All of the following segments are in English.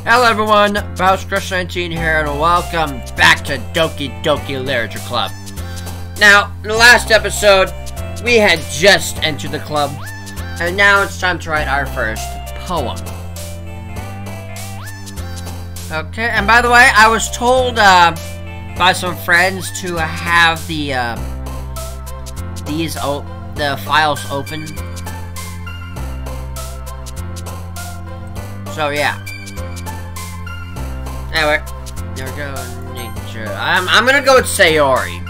Hello everyone, Crush19 here, and welcome back to Doki Literature Club. Now, in the last episode, we had just entered the club, and now it's time to write our first poem. Okay, and by the way, I was told by some friends to have the files open. So yeah. Anyway, there we go. Nature. I'm gonna go with Sayori.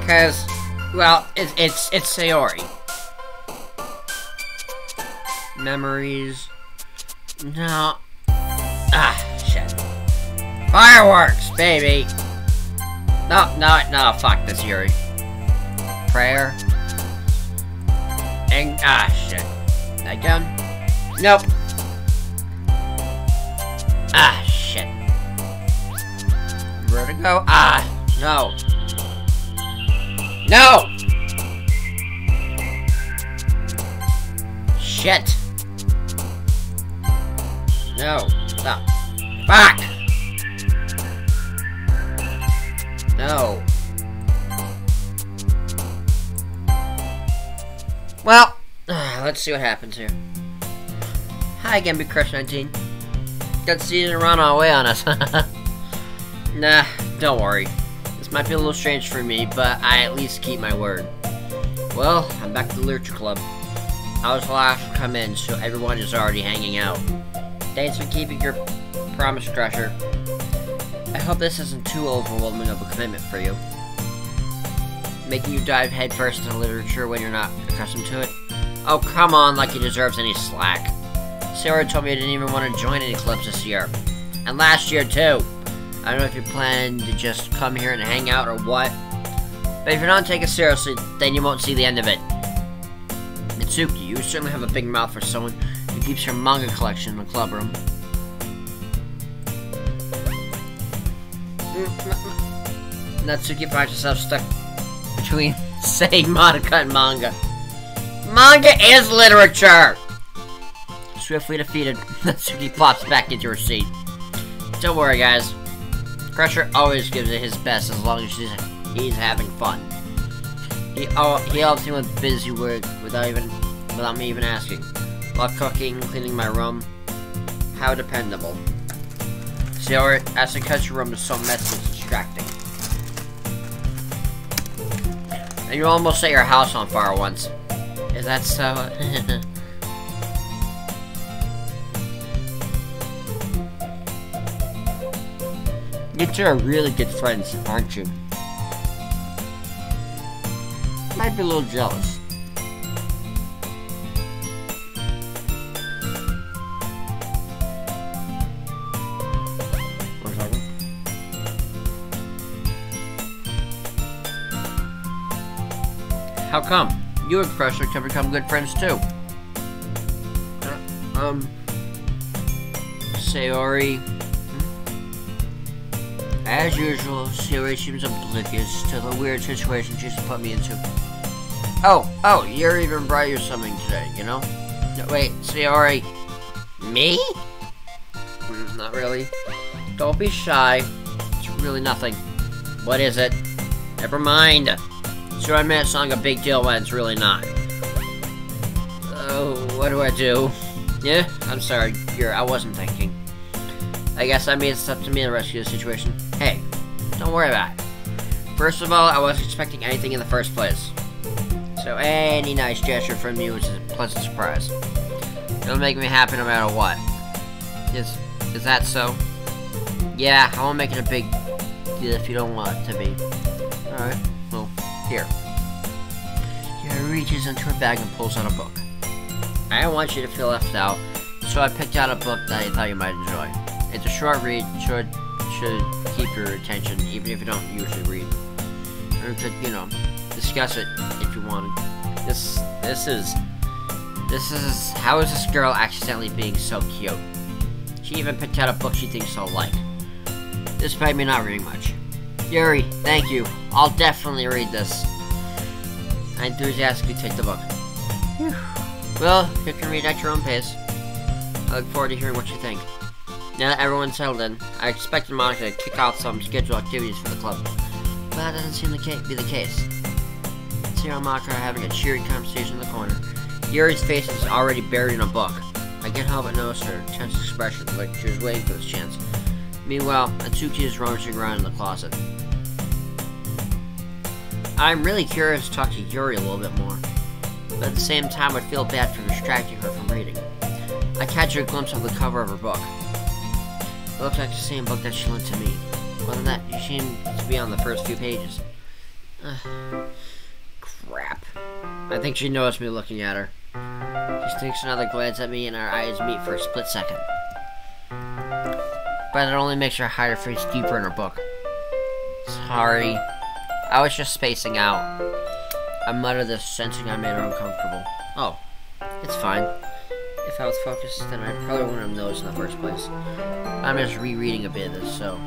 Cause, well, it's Sayori. Memories. No. Ah, shit. Fireworks, baby. No, fuck this, Yuri. Prayer. And, shit. Again? Nope. Ah, shit. Where to go? Ah, no. No! Shit. No. Stop. Fuck! No. Well, let's see what happens here. Hi again, Crush19. Got season run away on us. Nah, don't worry. This might be a little strange for me, but I at least keep my word. Well, I'm back to the Literature Club. I was the last to come in, so everyone is already hanging out. Thanks for keeping your promise, Crusher. I hope this isn't too overwhelming of a commitment for you. Making you dive headfirst into literature when you're not accustomed to it? Oh, come on, like he deserves any slack. Sarah told me you didn't even want to join any clubs this year. And last year, too. I don't know if you plan to just come here and hang out or what. But if you don't take it seriously, then you won't see the end of it. Mitsuki, you certainly have a big mouth for someone who keeps her manga collection in the club room. Natsuki finds herself stuck between saying Monica and manga. Manga is literature! Swiftly defeated, Natsuki plops back into her seat. Don't worry, guys. Crusher always gives it his best as long as he's having fun. He helps me with busy work without me even asking. While cooking, cleaning my room. How dependable. Sayori, as because your room is so messy and distracting. And you almost set your house on fire once. Is that so? You two are really good friends, aren't you? Might be a little jealous. One second. How come? You and Crusher can become good friends too. Sayori. As usual, Sayori seems oblivious to the weird situation she's put me into. Oh, you're even brought you something today, you know? No, wait, Sayori. Me? Not really. Don't be shy. It's really nothing. What is it? Never mind. So I admit it's not a big deal when it's really not. Oh, what do I do? Yeah, I'm sorry, I wasn't thinking. I guess it's up to me to rescue the situation. Hey, don't worry about it. First of all, I wasn't expecting anything in the first place. So any nice gesture from you is a pleasant surprise. It'll make me happy no matter what. Is that so? Yeah, I won't make it a big deal if you don't want it to be. Alright, well, here. He reaches into her bag and pulls out a book. I don't want you to feel left out, so I picked out a book that I thought you might enjoy. It's a short read, should keep your attention, even if you don't usually read. Or could, discuss it if you wanted. This is how is this girl accidentally being so cute? She even picked out a book she thinks I'll like. Despite me not reading much. Yuri, thank you. I'll definitely read this. I enthusiastically take the book. Whew. Well, you can read at your own pace. I look forward to hearing what you think. Now that everyone's settled in, I expected Monica to kick off some scheduled activities for the club. But that doesn't seem to be the case. Sarah and Monica are having a cheery conversation in the corner. Yuri's face is already buried in a book. I can't help but notice her tense expression, like she was waiting for this chance. Meanwhile, Atsuki is rummaging around in the closet. I'm really curious to talk to Yuri a little bit more, but at the same time I'd feel bad for distracting her from reading. I catch a glimpse of the cover of her book. It looks like the same book that she lent to me. More than that, she seemed to be on the first few pages. Crap. I think she noticed me looking at her. She takes another glance at me and our eyes meet for a split second. But it only makes her hide her face deeper in her book. Sorry. I was just spacing out. I muttered this, sensing I made her uncomfortable. Oh, it's fine. If I was focused, then I probably wouldn't have noticed in the first place. I'm just rereading a bit of this, so...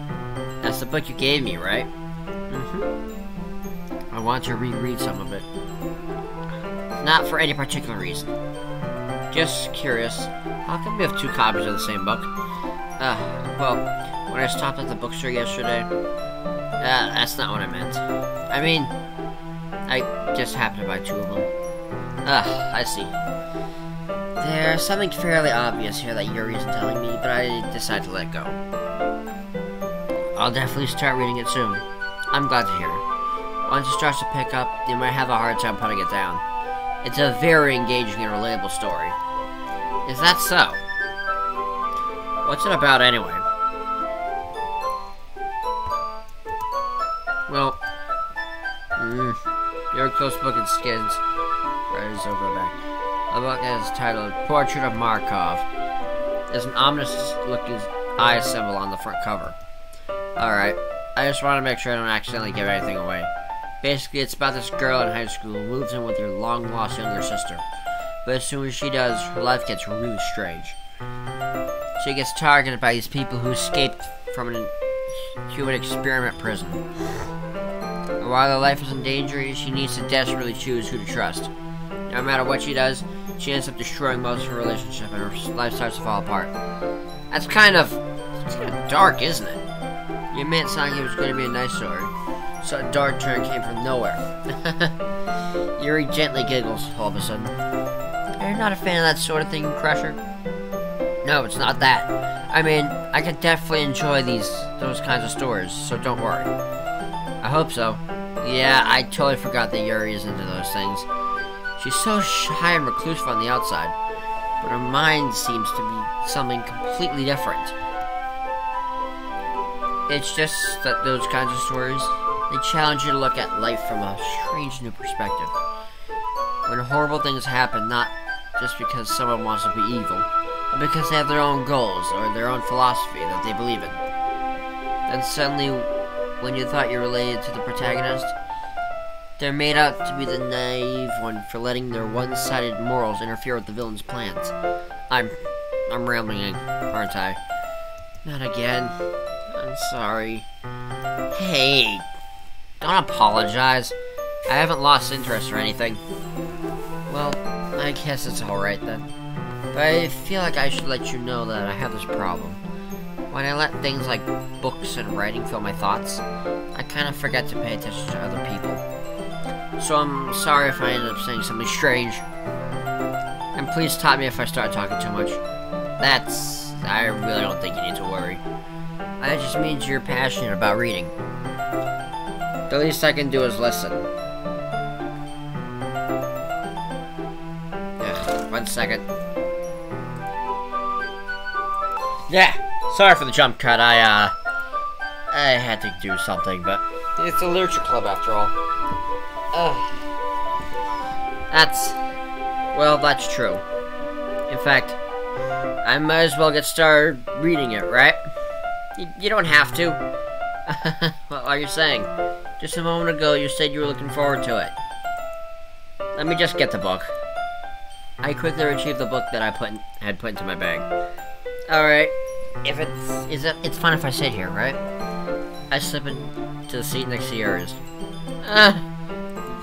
That's the book you gave me, right? Mm-hmm. I want to reread some of it. Not for any particular reason. Just curious, how come we have two copies of the same book? Well, when I stopped at the bookstore yesterday... that's not what I meant. I mean, I just happened to buy two of them. I see. There's something fairly obvious here that Yuri isn't telling me, but I decided to let it go. I'll definitely start reading it soon. I'm glad to hear it. Once it starts to pick up, you might have a hard time putting it down. It's a very engaging and relatable story. Is that so? What's it about anyway? Well, your close book and skins. Right, so go back. The book is titled Portrait of Markov. There's an ominous-looking eye symbol on the front cover. Alright, I just want to make sure I don't accidentally give anything away. Basically, it's about this girl in high school who moves in with her long-lost younger sister. But as soon as she does, her life gets really strange. She gets targeted by these people who escaped from an human experiment prison. And while her life is in danger, she needs to desperately choose who to trust. No matter what she does, she ends up destroying most of her relationship and her life starts to fall apart. It's kind of dark, isn't it? You made it sound like it was going to be a nice story. So a dark turn came from nowhere. Yuri gently giggles all of a sudden. You're not a fan of that sort of thing, Crusher? No, it's not that. I mean, I could definitely enjoy those kinds of stories, so don't worry. I hope so. Yeah, I totally forgot that Yuri is into those things. She's so shy and reclusive on the outside, but her mind seems to be something completely different. It's just that those kinds of stories, they challenge you to look at life from a strange new perspective. When horrible things happen, not just because someone wants to be evil, but because they have their own goals or their own philosophy that they believe in. Then suddenly, when you thought you related to the protagonist, they're made out to be the naive one for letting their one-sided morals interfere with the villain's plans. I'm rambling, aren't I? Not again. I'm sorry. Hey, don't apologize. I haven't lost interest or anything. Well, I guess it's alright then. But I feel like I should let you know that I have this problem. When I let things like books and writing fill my thoughts, I kind of forget to pay attention to other people. So I'm sorry if I end up saying something strange. And please stop me if I start talking too much. I really don't think you need to worry. That just means you're passionate about reading. The least I can do is listen. Ugh, 1 second. Yeah, sorry for the jump cut. I had to do something, but it's a literature club after all. That's true. In fact, I might as well get started reading it, right? You don't have to. What are you saying? Just a moment ago, you said you were looking forward to it. Let me just get the book. I quickly retrieved the book that I had put into my bag. Alright. It's fine if I sit here, right? I slip into the seat next to yours.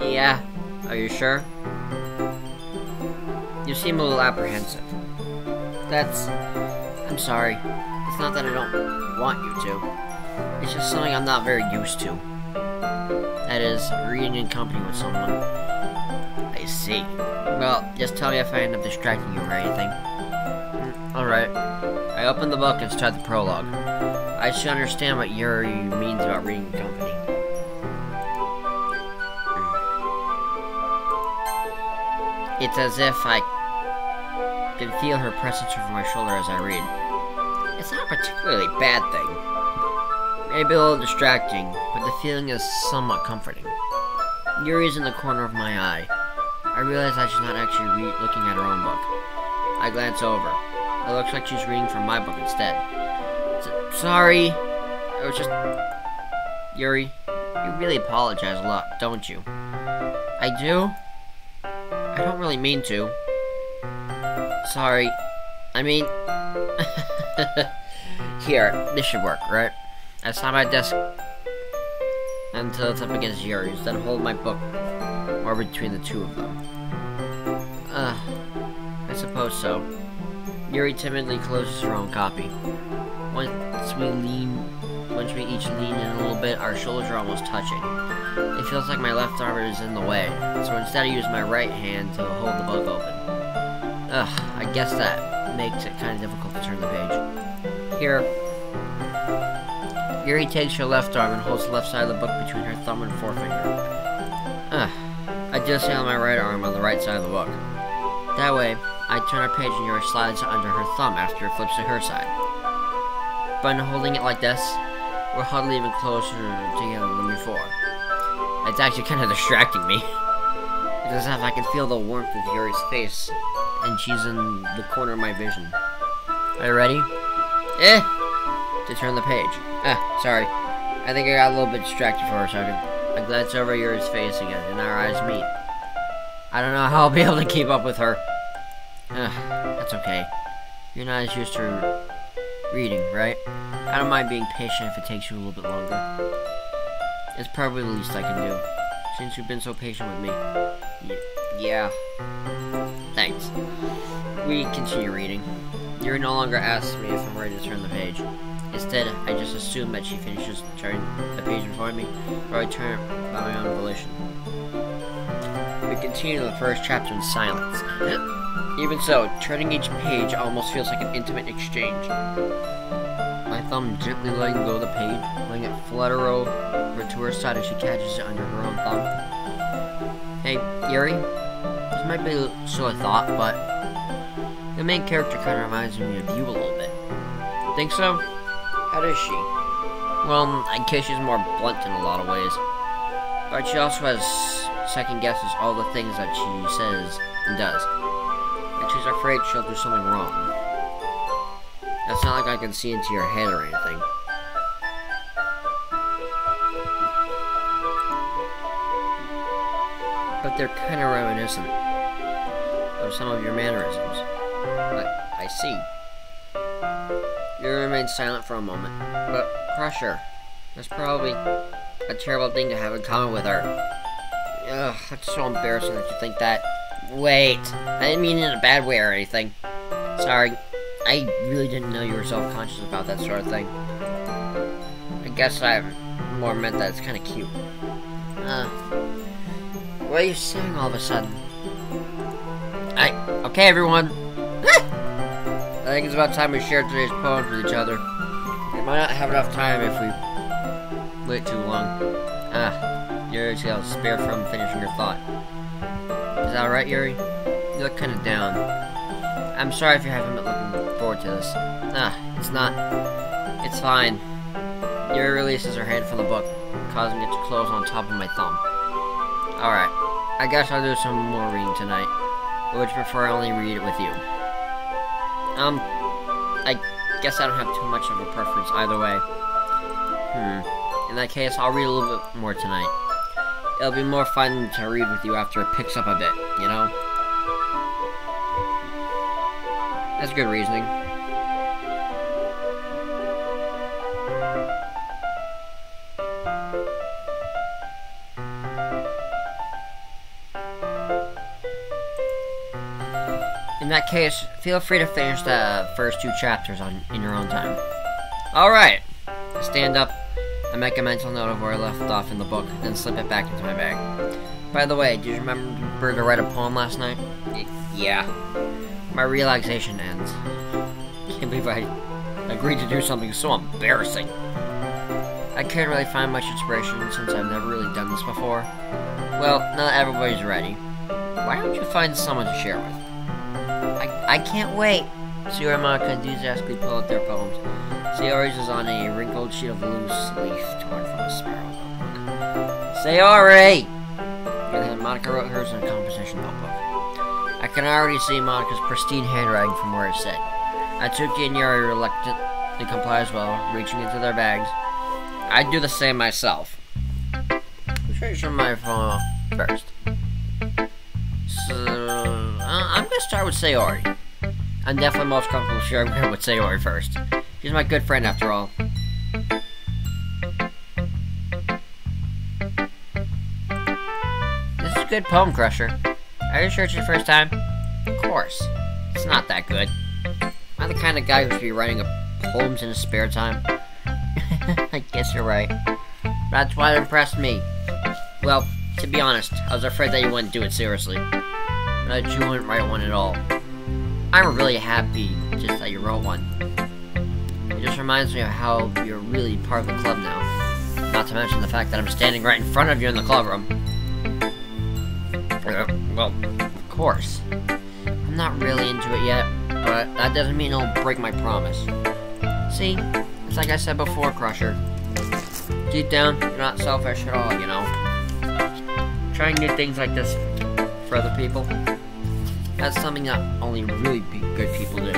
Yeah. Are you sure? You seem a little apprehensive. I'm sorry. It's not that I don't want you to. It's just something I'm not very used to. That is, reading in company with someone. I see. Well, just tell me if I end up distracting you or anything. Alright. I open the book and start the prologue. I should understand what Yuri means about reading in company. It's as if I can feel her presence over my shoulder as I read. It's not a particularly bad thing. Maybe a little distracting, but the feeling is somewhat comforting. Yuri's in the corner of my eye. I realize I should not actually be looking at her own book. I glance over. It looks like she's reading from my book instead. Sorry. I was just... Yuri, you really apologize a lot, don't you? I do? I don't really mean to. Sorry. I mean... Here, this should work, right? I sat my desk until it's up against Yuri's, then hold my book more between the two of them. I suppose so. Yuri timidly closes her own copy. Once we each lean in a little bit, our shoulders are almost touching. It feels like my left arm is in the way, so instead I use my right hand to hold the book open. I guess that makes it kind of difficult to turn the page. Here. Yuri takes her left arm and holds the left side of the book between her thumb and forefinger. I do the same on my right arm on the right side of the book. That way, I turn our page and Yuri slides under her thumb after it flips to her side. By holding it like this, we're huddled even closer together than before. It's actually kind of distracting me. It's as if I can feel the warmth of Yuri's face, and she's in the corner of my vision. Are you ready? To turn the page. Sorry. I think I got a little bit distracted for a second. I glance over Yuri's face again, and our eyes meet. I don't know how I'll be able to keep up with her. That's okay. You're not as used to reading, right? I don't mind being patient if it takes you a little bit longer. It's probably the least I can do, since you've been so patient with me. Yeah. Thanks. We continue reading. Yuri no longer asks me if I'm ready to turn the page. Instead, I just assume that she finishes turning the page before me, or I turn it by my own volition. We continue the first chapter in silence. Even so, turning each page almost feels like an intimate exchange. My thumb gently letting go of the page, letting it flutter over to her side as she catches it under her own thumb. Hey, Yuri, this might be a silly thought, but the main character kind of reminds me of you a little bit. Think so? How does she? Well, I guess she's more blunt in a lot of ways. But she also has second guesses all the things that she says and does. And she's afraid she'll do something wrong. It's not like I can see into your head or anything. But they're kind of reminiscent of some of your mannerisms. I see. You remain silent for a moment, but Crusher, that's probably a terrible thing to have in common with her. Ugh, that's so embarrassing that you think that. Wait, I didn't mean it in a bad way or anything. Sorry, I really didn't know you were self-conscious about that sort of thing. I guess I more meant that it's kind of cute. What are you saying all of a sudden? Okay everyone. I think it's about time we shared today's poems with each other. We might not have enough time if we wait too long. Yuri will spare from finishing your thought. Is that alright, Yuri? You look kind of down. I'm sorry if you haven't been looking forward to this. It's not. It's fine. Yuri releases her hand from the book, causing it to close on top of my thumb. Alright. I guess I'll do some more reading tonight. But would you prefer I only read it with you? I guess I don't have too much of a preference either way. In that case, I'll read a little bit more tonight. It'll be more fun to read with you after it picks up a bit, you know? That's good reasoning. In that case, feel free to finish the first 2 chapters in your own time. Alright. I stand up, I make a mental note of where I left off in the book, then slip it back into my bag. By the way, do you remember to write a poem last night? Yeah. My relaxation ends. Can't believe I agreed to do something so embarrassing. I couldn't really find much inspiration since I've never really done this before. Well, not everybody's ready. Why don't you find someone to share with? I can't wait. Sayori and Monica enthusiastically pull out their poems. Sayori's is on a wrinkled sheet of loose leaf torn from a spiral notebook. Sayori! And then Monica wrote hers in a composition notebook. I can already see Monica's pristine handwriting from where it sat. Atsuki and Yuri reluctantly comply as well, reaching into their bags. I'd do the same myself. Let's show my phone first. So, I'm gonna start with Sayori. I'm definitely most comfortable sharing her with Sayori first. She's my good friend after all. This is a good poem, Crusher. Are you sure it's your first time? Of course. It's not that good. I'm the kind of guy who should be writing poems in his spare time. I guess you're right. That's what impressed me. Well, to be honest, I was afraid that you wouldn't do it seriously. That you wouldn't write one at all. I'm really happy just that you wrote one. It just reminds me of how you're really part of the club now. Not to mention the fact that I'm standing right in front of you in the club room. Well, of course. I'm not really into it yet, but that doesn't mean it'll break my promise. See? It's like I said before, Crusher. Deep down, you're not selfish at all, you know. Trying new things like this for other people, that's something that only really good people do.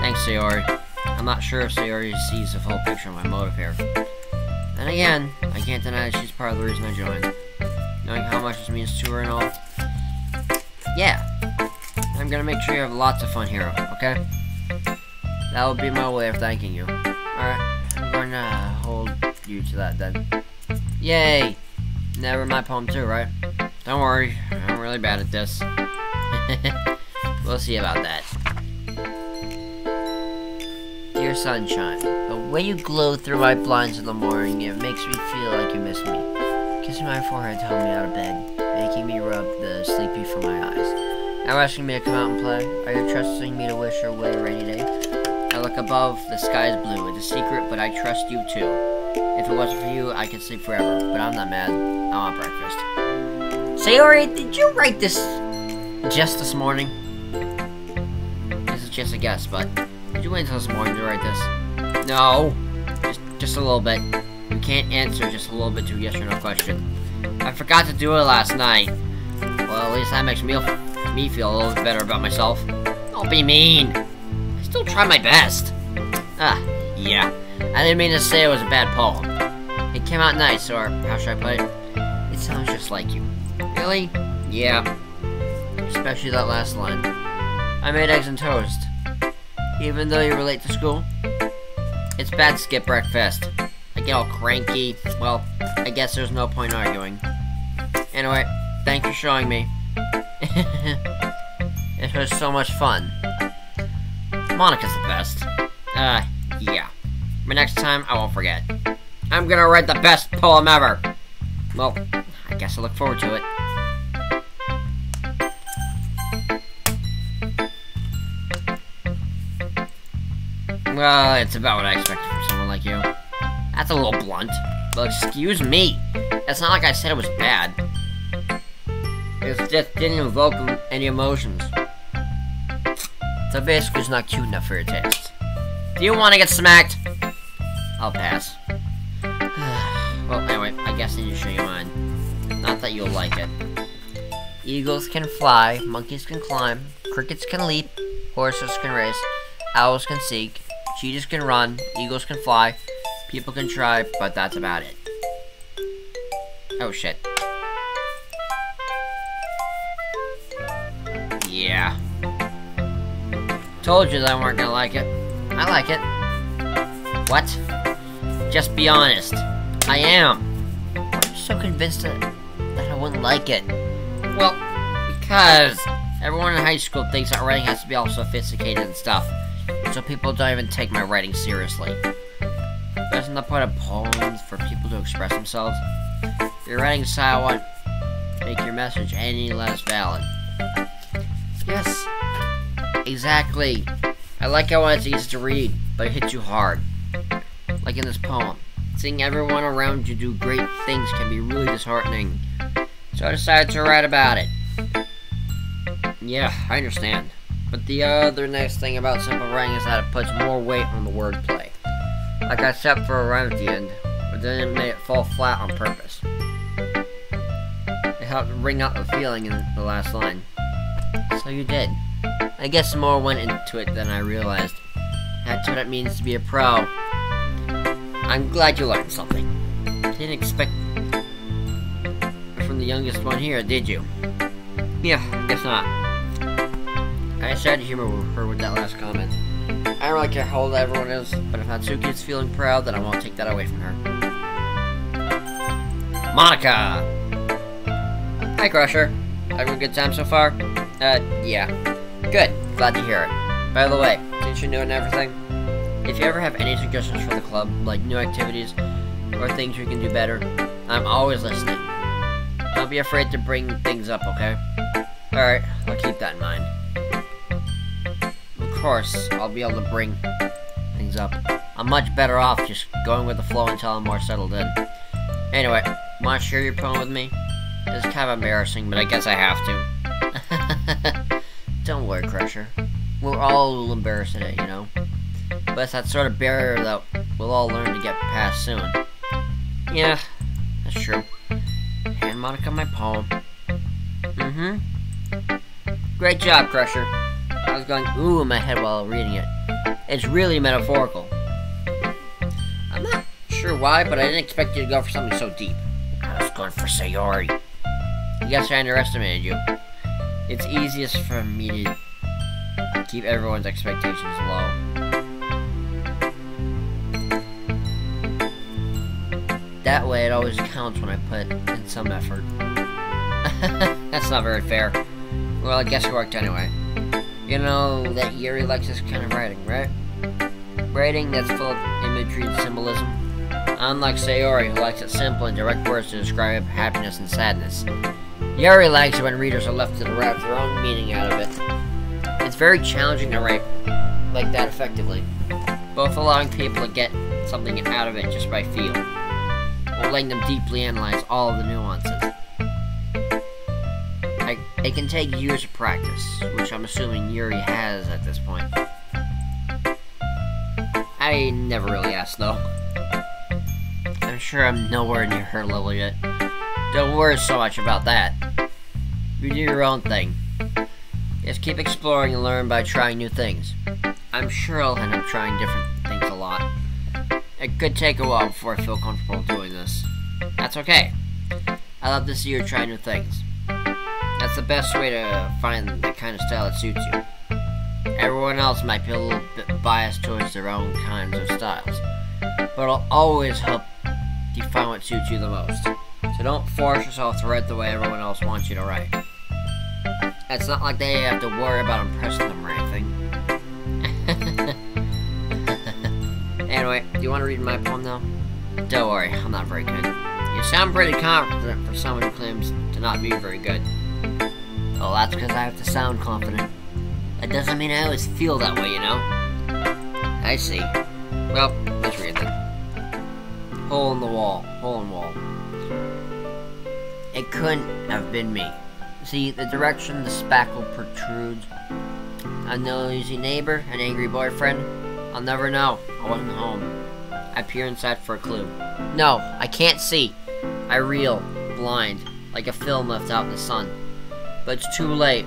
Thanks, Sayori. I'm not sure if Sayori sees the full picture of my motive here. And again, I can't deny that she's part of the reason I joined. Knowing how much this means to her and all. Yeah. I'm gonna make sure you have lots of fun here, okay? That will be my way of thanking you. Alright, I'm going to hold you to that then. Yay! Never my poem too, right? Don't worry, I'm really bad at this. We'll see about that. Dear sunshine, the way you glow through my blinds in the morning, it makes me feel like you miss me. Kissing my forehead to help me out of bed, making me rub the sleepy from my eyes. Now asking me to come out and play. Are you trusting me to wish her away a rainy day? I look above, the sky is blue. It's a secret, but I trust you too. If it wasn't for you, I could sleep forever, but I'm not mad. I want breakfast. Sayori, did you write this just this morning? This is just a guess, but did you wait until this morning to write this? No, just a little bit. You can't answer just a little bit to a yes or no question. I forgot to do it last night. Well, at least that makes me feel a little bit better about myself. Don't be mean. I still try my best. Yeah. I didn't mean to say it was a bad poem. It came out nice, or how should I put it? It sounds just like you. Really? Yeah. Especially that last line. I made eggs and toast. Even though you were late to school? It's bad to skip breakfast. I get all cranky. Well, I guess there's no point arguing. Anyway, thanks for showing me. It was so much fun. Monica's the best. Yeah. But next time, I won't forget. I'm gonna write the best poem ever. Well, I guess I look forward to it. Well, it's about what I expected from someone like you. That's a little blunt. But excuse me. It's not like I said it was bad. It just didn't evoke any emotions. So basically, it's not cute enough for your taste. Do you want to get smacked? I'll pass. Well, anyway, I guess I need to show you mine. Not that you'll like it. Eagles can fly, monkeys can climb, crickets can leap, horses can race, owls can seek, cheetahs can run, eagles can fly, people can try, but that's about it. Oh shit. Yeah. Told you that I weren't gonna like it. I like it. What? Just be honest. I am. Why are you so convinced that I wouldn't like it? Well, because Everyone in high school thinks that writing has to be all sophisticated and stuff, so people don't even take my writing seriously. Doesn't the point of poems for people to express themselves? If your writing style won't make your message any less valid. Yes, exactly. I like how it's easy to read, but it hits you hard. Like in this poem. Seeing everyone around you do great things can be really disheartening. So I decided to write about it. Yeah, I understand. But the other nice thing about simple writing is that it puts more weight on the wordplay. Like I set for a rhyme at the end, but then it made it fall flat on purpose. It helped bring out the feeling in the last line. So you did. I guess more went into it than I realized. That's what it means to be a pro. I'm glad you learned something. Didn't expect from the youngest one here, did you? Yeah, guess not. I tried to humor her with that last comment. I don't really care how old everyone is, but if Natsuki is feeling proud, then I won't take that away from her. Monica! Hi, Crusher. Having a good time so far? Yeah. Good. Glad to hear it. By the way, since you're new and everything, if you ever have any suggestions for the club, like new activities, or things we can do better, I'm always listening. Don't be afraid to bring things up, okay? Alright, I'll keep that in mind. Of course, I'll be able to bring things up. I'm much better off just going with the flow until I'm more settled in. Anyway, wanna share your poem with me? It's kind of embarrassing, but I guess I have to. Don't worry, Crusher. We're all a little embarrassed today, you know? But it's that sort of barrier that we'll all learn to get past soon. Yeah, that's true. Hand Monica my poem. Great job, Crusher. I was going ooh in my head while reading it. It's really metaphorical. I'm not sure why, but I didn't expect you to go for something so deep. I was going for Sayori. I guess I underestimated you. It's easiest for me to keep everyone's expectations low. That way it always counts when I put in some effort. That's not very fair. Well, I guess it worked anyway. You know that Yuri likes this kind of writing, right? Writing that's full of imagery and symbolism. Unlike Sayori, who likes it simple and direct words to describe happiness and sadness. Yuri likes it when readers are left to derive their own meaning out of it. It's very challenging to write like that effectively, both allowing people to get something out of it just by feel, or letting them deeply analyze all of the nuances. It can take years of practice, which I'm assuming Yuri has at this point. I never really asked, though. I'm sure I'm nowhere near her level yet. Don't worry so much about that. You do your own thing. Just keep exploring and learn by trying new things. I'm sure I'll end up trying different things a lot. It could take a while before I feel comfortable doing this. That's okay. I love to see you try new things. That's the best way to find the kind of style that suits you. Everyone else might be a little bit biased towards their own kinds of styles, but it'll always help you find what suits you the most. So don't force yourself to write the way everyone else wants you to write. It's not like they have to worry about impressing them or anything. Anyway, do you want to read my poem now? Don't worry, I'm not very good. You sound pretty confident for someone who claims to not be very good. Well, that's because I have to sound confident. That doesn't mean I always feel that way, you know? I see. Well, let's read then. Hole in the wall. Hole in wall. It couldn't have been me. See, the direction the spackle protrudes. A noisy neighbor, an angry boyfriend. I'll never know. I wasn't home. I peer inside for a clue. No, I can't see. I reel, blind, like a film left out in the sun. But it's too late.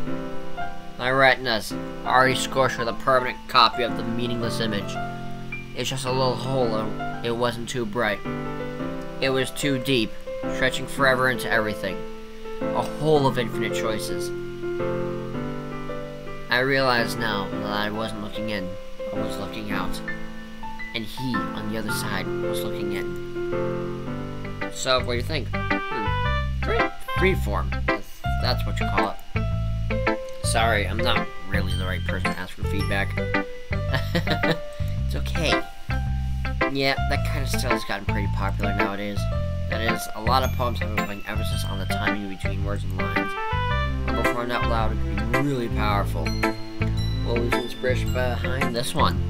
My retinas are already scorched with a permanent copy of the meaningless image. It's just a little hole, and it wasn't too bright. It was too deep, stretching forever into everything. A hole of infinite choices. I realize now that I wasn't looking in, I was looking out. And he, on the other side, was looking in. So, what do you think? Great. Freeform. That's what you call it. Sorry, I'm not really the right person to ask for feedback. It's okay. Yeah, that kind of style has gotten pretty popular nowadays. That is, a lot of poems have been putting emphasis on the timing between words and lines. When performed out loud, it can be really powerful. What was the inspiration behind this one?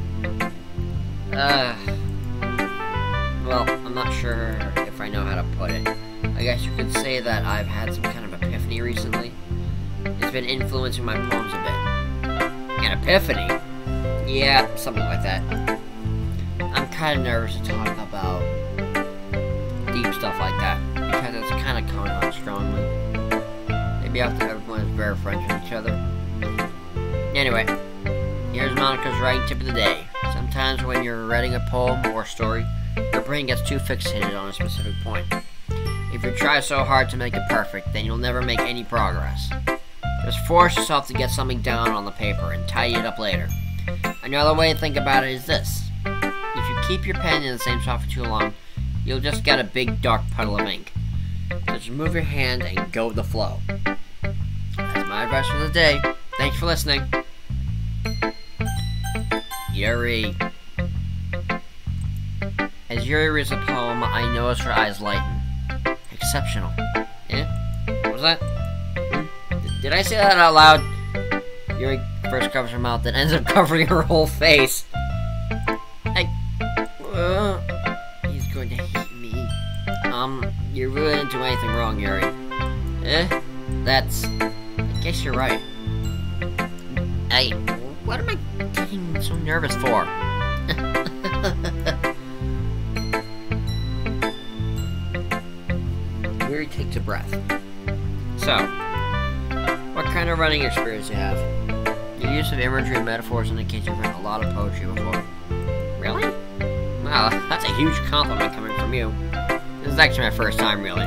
Well, I'm not sure if I know how to put it. I guess you could say that I've had some kind of epiphany recently. It's been influencing my poems a bit. An epiphany? Yeah, something like that. I'm kind of nervous to talk about deep stuff like that, because it's kind of coming on strongly. Maybe after everyone is very friends with each other. Anyway, here's Monica's writing tip of the day. Sometimes when you're writing a poem or story, your brain gets too fixated on a specific point. If you try so hard to make it perfect, then you'll never make any progress. Just force yourself to get something down on the paper and tidy it up later. Another way to think about it is this. If you keep your pen in the same spot for too long, you'll just get a big dark puddle of ink. So just move your hand and go with the flow. That's my advice for the day. Thanks for listening. Yuri. As Yuri reads the poem, I notice her eyes lighten. Exceptional. Yeah? What was that? Did I say that out loud? Yuri first covers her mouth, then ends up covering her whole face. He's going to hate me. You really didn't do anything wrong, Yuri. I guess you're right. Hey, what am I getting so nervous for? Yuri takes a breath. So, what kind of writing experience do you have? Your use of imagery and metaphors indicates you've written a lot of poetry before. Really? Wow, that's a huge compliment coming from you. This is actually my first time, really.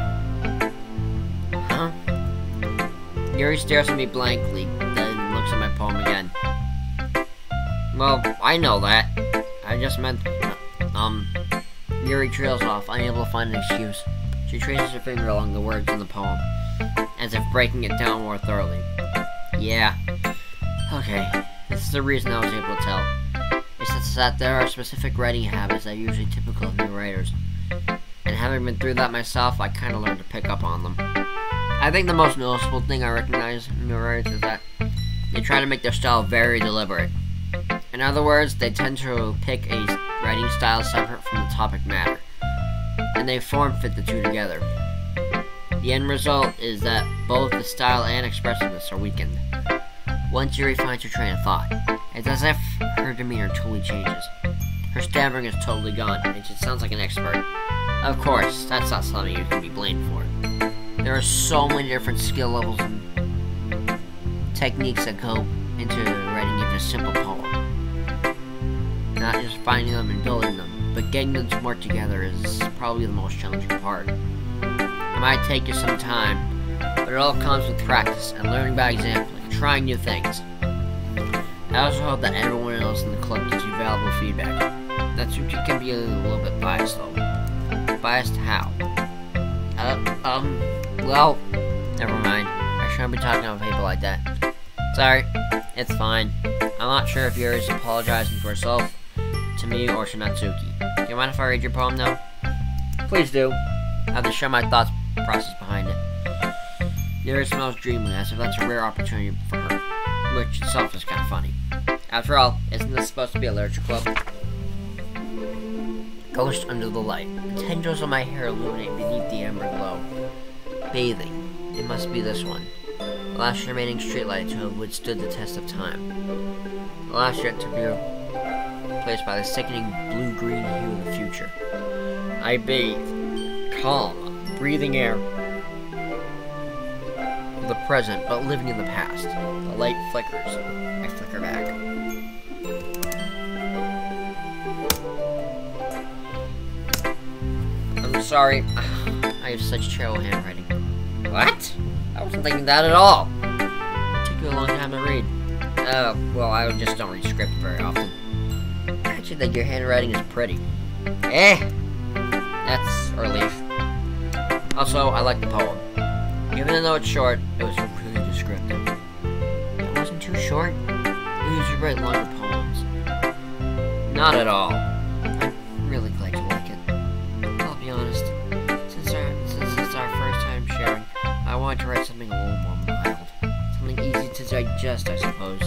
Huh? Yuri stares at me blankly, then looks at my poem again. Well, I know that. I just meant, Yuri trails off, unable to find an excuse. She traces her finger along the words in the poem, as if breaking it down more thoroughly. Yeah. Okay, this is the reason I was able to tell. It's that there are specific writing habits that are usually typical of new writers. And having been through that myself, I kind of learned to pick up on them. I think the most noticeable thing I recognize in new writers is that they try to make their style very deliberate. In other words, they tend to pick a writing style separate from the topic matter, and they form fit the two together. The end result is that both the style and expressiveness are weakened. Once Yuri finds her train of thought, it's as if her demeanor totally changes. Her stammering is totally gone, and she sounds like an expert. Of course, that's not something you can be blamed for. There are so many different skill levels and techniques that go into writing even a simple poem. Not just finding them and building them, but getting them to work together is probably the most challenging part. It might take you some time, but it all comes with practice and learning by example and trying new things. I also hope that everyone else in the club gives you valuable feedback. That Tsuchi can be a little bit biased though. Biased how? Well, never mind. I shouldn't be talking about people like that. Sorry, it's fine. I'm not sure if Yuri's apologizing for herself, to me, or to Natsuki. Do you mind if I read your poem now? Please do. I have to share my thoughts process behind it. Yuri smells dreamily, as if that's a rare opportunity for her, which itself is kind of funny. After all, isn't this supposed to be a literature club? Ghost under the light. The tendrils of my hair illuminate beneath the amber glow. Bathing. It must be this one. The last remaining streetlight to have withstood the test of time. The last yet to be replaced by the sickening blue-green hue of the future. I bathe. Calm. Breathing air. The present, but living in the past. The light flickers. I flicker back. I'm sorry. I have such terrible handwriting. What? I wasn't thinking that at all. It took you a long time to read. Well, I just don't read script very often. I actually think your handwriting is pretty. That's a relief. Also, I like the poem. Even though it's short, it was really descriptive. It too short? You usually write longer poems. Not at all. I'm really glad you like it. I'll be honest, since it's our first time sharing, I wanted to write something a little more mild. Something easy to digest, I suppose.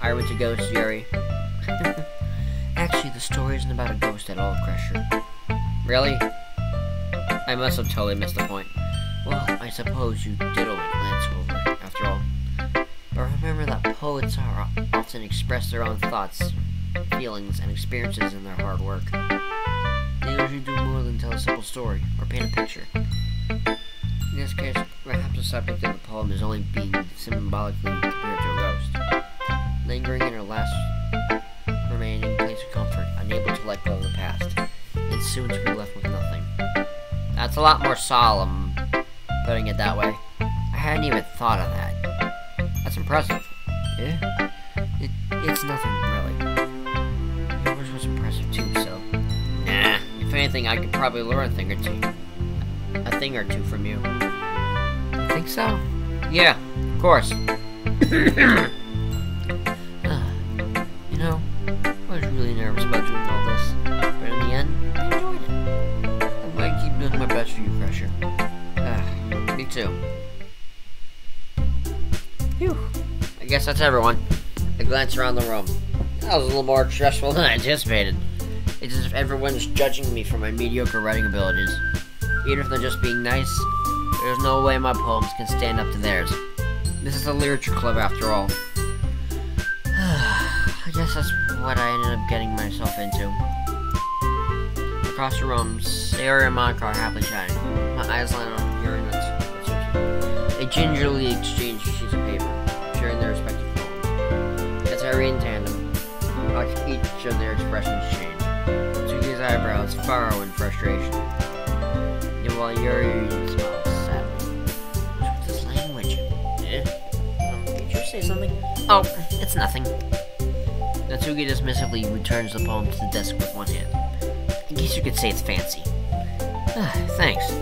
I went to Ghost Yuri. Actually, the story isn't about a ghost at all, Crusher. Really? I must have totally missed the point. Well, I suppose you did only glance over it, after all. But remember that poets are often express their own thoughts, feelings, and experiences in their hard work. They usually do more than tell a simple story, or paint a picture. In this case, perhaps the subject of the poem is only being symbolically compared to a ghost, lingering in her last remaining place of comfort, unable to let go of the past, and soon to be left with nothing. That's a lot more solemn, putting it that way. I hadn't even thought of that. That's impressive. Yeah? It's nothing, really. Yours was impressive too, so... Nah, if anything, I could probably learn a thing or two from you. You think so? Yeah, of course. You know, I was really nervous about doing all this, but in the end, I enjoyed it. I'm going to keep doing my best for you, Crusher. Me too. Phew. I guess that's everyone. I glanced around the room. That was a little more stressful than I anticipated. It's as if everyone's judging me for my mediocre writing abilities. Even if they're just being nice, there's no way my poems can stand up to theirs. This is a literature club after all. I guess that's what I ended up getting myself into. Across the room, Sayori and Monica are happily chatting. My eyes land on Yuri and Natsuki. They gingerly exchange sheets of paper, sharing their respective poems. As I read in tandem, I watch each of their expressions change. Natsuki's eyebrows furrow in frustration. And while Yuri smiles sadly. What's with this language? Did you say something? Oh, it's nothing. Natsuki dismissively returns the poem to the desk with one hand. I guess you could say it's fancy. Thanks.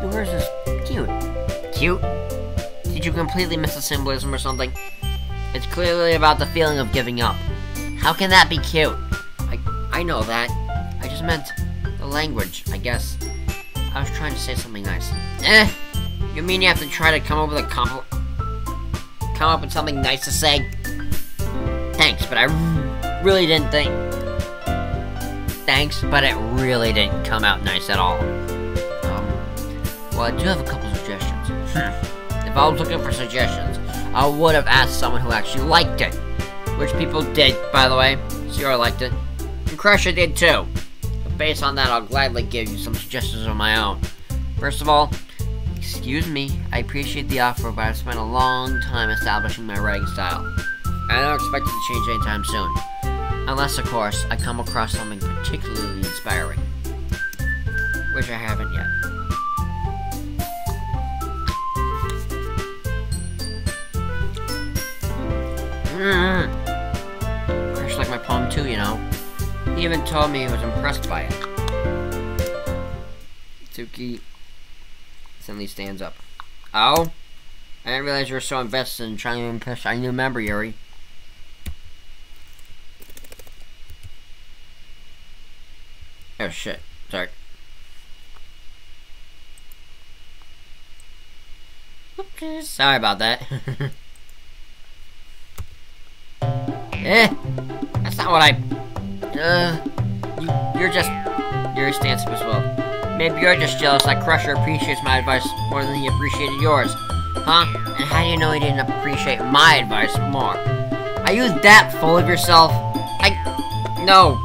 Yours is cute. Cute? Did you completely miss the symbolism or something? It's clearly about the feeling of giving up. How can that be cute? I know that. I just meant the language, I guess. I was trying to say something nice. You mean you have to try to come up with something nice to say? Thanks, but I really didn't think... Thanks, but it really didn't come out nice at all. Well, I do have a couple suggestions. If I was looking for suggestions, I would have asked someone who actually liked it. Which people did, by the way. Sierra liked it. And Crusher did too. But based on that, I'll gladly give you some suggestions of my own. First of all, excuse me, I appreciate the offer, but I've spent a long time establishing my writing style. I don't expect it to change anytime soon. Unless, of course, I come across something particularly inspiring. Which I haven't yet. Crush liked my poem too, you know. He even told me he was impressed by it. Doki suddenly stands up. Oh? I didn't realize you were so invested in trying to impress our new member, Yuri. Oh shit, sorry. Okay, sorry about that. That's not what you're just... Yuri stands up as well. Maybe you're just jealous that Crusher appreciates my advice more than he appreciated yours. Huh? And how do you know he didn't appreciate my advice more? Are you that full of yourself? No.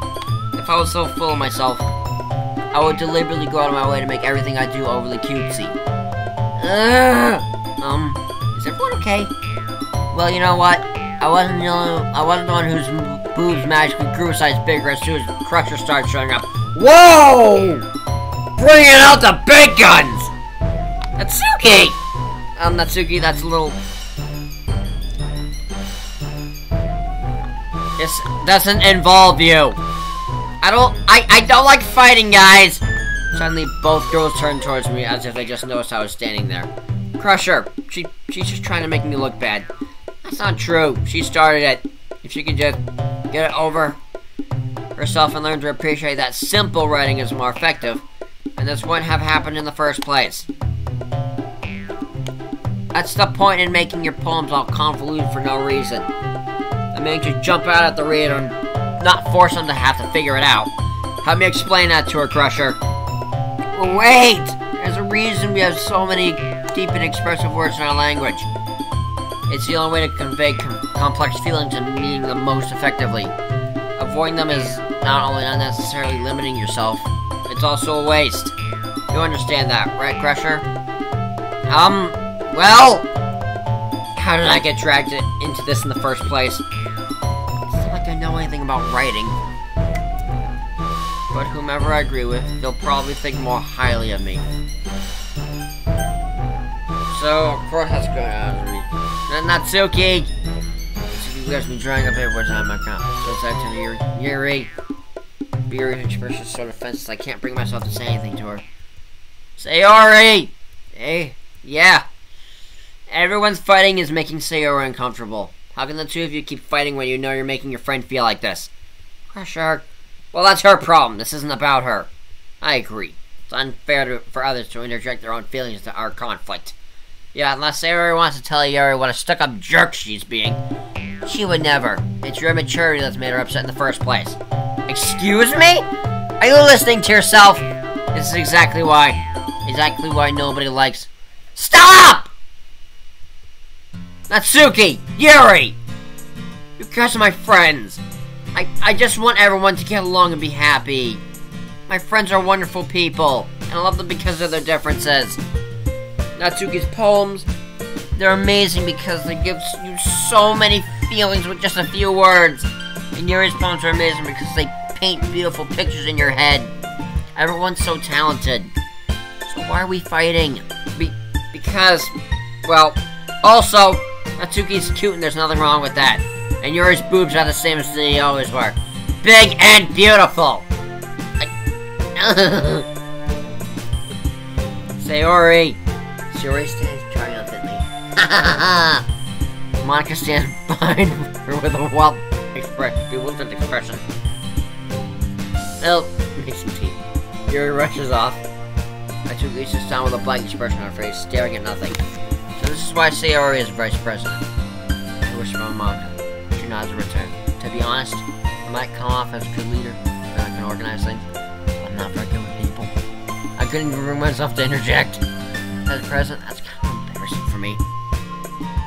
If I was so full of myself, I would deliberately go out of my way to make everything I do overly cutesy. Is everyone okay? Well, you know what? I wasn't the one whose boobs magically grew a size bigger as soon as Crusher started showing up. Whoa! Bringing out the big guns! Natsuki! Natsuki, that's a little... This doesn't involve you. I don't like fighting, guys! Suddenly, both girls turned towards me as if they just noticed I was standing there. Crusher, she's just trying to make me look bad. That's not true. She started it. If she could just get it over herself and learn to appreciate that simple writing is more effective, and this wouldn't have happened in the first place. That's the point in making your poems all convoluted for no reason. That makes you jump out at the reader and not force them to have to figure it out. Help me explain that to her, Crusher. Wait! There's a reason we have so many deep and expressive words in our language. It's the only way to convey complex feelings and meaning the most effectively. Avoiding them is not only unnecessarily limiting yourself, it's also a waste. You understand that, right, Crusher? Well, how did I get dragged into this in the first place? It's not like I know anything about writing. But whomever I agree with, they'll probably think more highly of me. So, of course that's going on to me. Natsuki! Natsuki lets me drawing up every time I count. So it's out to Yuri. Yuri's expression is so defenseless I can't bring myself to say anything to her. Sayori! Hey, yeah. Everyone's fighting is making Sayori uncomfortable. How can the two of you keep fighting when you know you're making your friend feel like this? Crusher. Well, that's her problem. This isn't about her. I agree. It's unfair for others to interject their own feelings into our conflict. Yeah, unless Sayori wants to tell Yuri what a stuck-up jerk she's being. She would never. It's your immaturity that's made her upset in the first place. Excuse me? Are you listening to yourself? This is exactly why nobody likes... Stop! Natsuki! Yuri! You guys are my friends. I just want everyone to get along and be happy. My friends are wonderful people, and I love them because of their differences. Natsuki's poems, they're amazing because they give you so many feelings with just a few words. And Yuri's poems are amazing because they paint beautiful pictures in your head. Everyone's so talented. So why are we fighting? Because, well, also, Natsuki's cute and there's nothing wrong with that. And Yuri's boobs are the same as they always were. Big and beautiful! Sayori! Sayori stands triumphantly. Monica stands behind her with a bewildered expression. Well, makes some tea. Yuri rushes off. Natsuki sits down with a blank expression on her face, staring at nothing. So this is why Sayori is vice president. I wish from Monica. She nods in return. To be honest, I might come off as a good leader, and I can organize things. I'm not very good with people. I couldn't even bring myself to interject. As president, that's kind of embarrassing for me.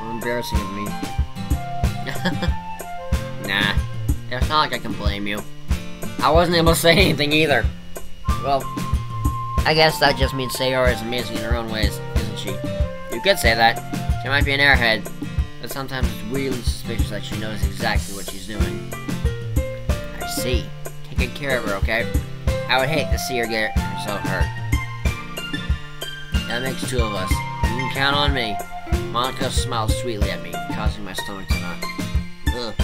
Or embarrassing of me. Nah, it's not like I can blame you. I wasn't able to say anything either. Well, I guess that just means Sayori is amazing in her own ways, isn't she? You could say that. She might be an airhead, but sometimes it's really suspicious that she knows exactly what she's doing. I see. Take good care of her, okay? I would hate to see her get herself hurt. That makes two of us. You can count on me. Monica smiles sweetly at me, causing my stomach to knot. Ugh.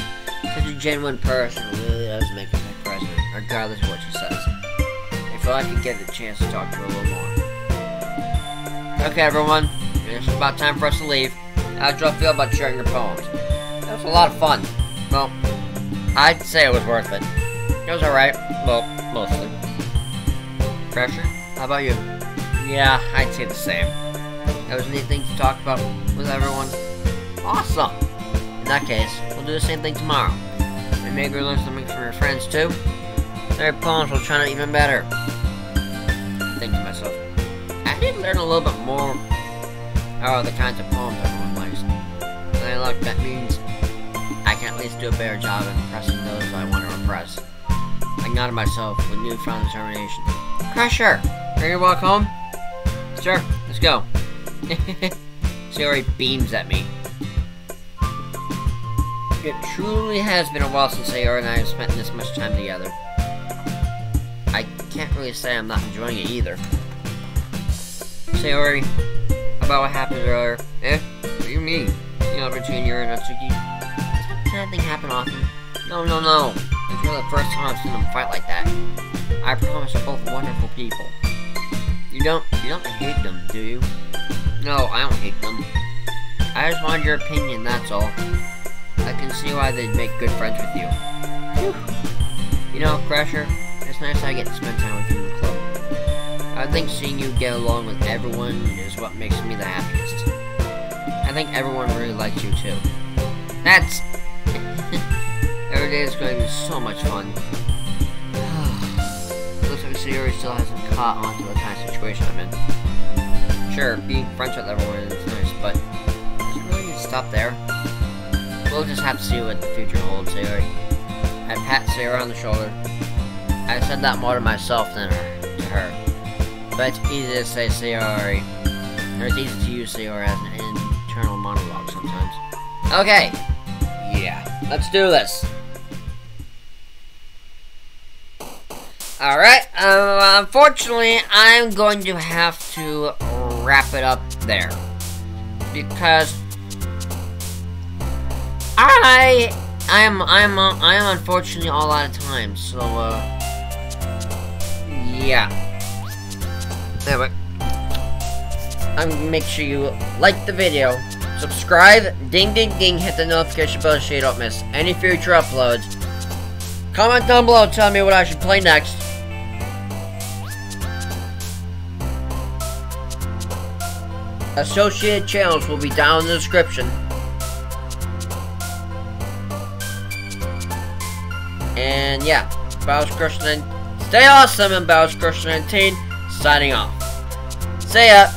Such a genuine person who really does make her my president, regardless of what she says. I feel like I could get the chance to talk to her a little more. Okay, everyone. It's about time for us to leave. How did y'all feel about sharing your poems? That was a lot of fun. Well, I'd say it was worth it. It was alright. Well, mostly. Pressure? How about you? Yeah, I'd say the same. That was a neat thing to talk about with everyone. Awesome! In that case, we'll do the same thing tomorrow. And maybe learn something from your friends too. Their poems will turn out even better. I think to myself, I did learn a little bit more about the kinds of poems everyone likes. And look, that means I can at least do a better job of impressing those I want to impress. I nodded myself with newfound determination. Crusher! Ready to walk home? Sure, let's go. Sayori beams at me. It truly has been a while since Sayori and I have spent this much time together. I can't really say I'm not enjoying it either. Sayori, about what happened earlier. What do you mean? You know, between you and Natsuki? Does that kind of thing happen often? No. It's really the first time I've seen them fight like that. I promise they're both wonderful people. You don't hate them, do you? No, I don't hate them. I just wanted your opinion, that's all. I can see why they'd make good friends with you. Whew. You know, Crusher, it's nice I get to spend time with you in the club. I think seeing you get along with everyone is what makes me the happiest. I think everyone really likes you too. That's... Every day is going to be so much fun. Looks like Sayori still hasn't caught on to the kind of situation I'm in. Sure, being friends with everyone is nice, but does it really need to stop there? We'll just have to see what the future holds, Sayori. I pat Sayori on the shoulder. I said that more to myself than to her. But it's easy to say Sayori. Or it's easy to use Sayori as an internal monologue sometimes. Okay. Yeah, let's do this. Alright, unfortunately, I'm going to have to wrap it up there. Because I am unfortunately all out of time, so, yeah. Anyway, make sure you like the video, subscribe, ding ding ding, hit the notification bell so you don't miss any future uploads. Comment down below, tell me what I should play next. Associated channels will be down in the description. And yeah, Bowser's Crush 19. Stay awesome, and Bowser's Crush 19 signing off. See ya!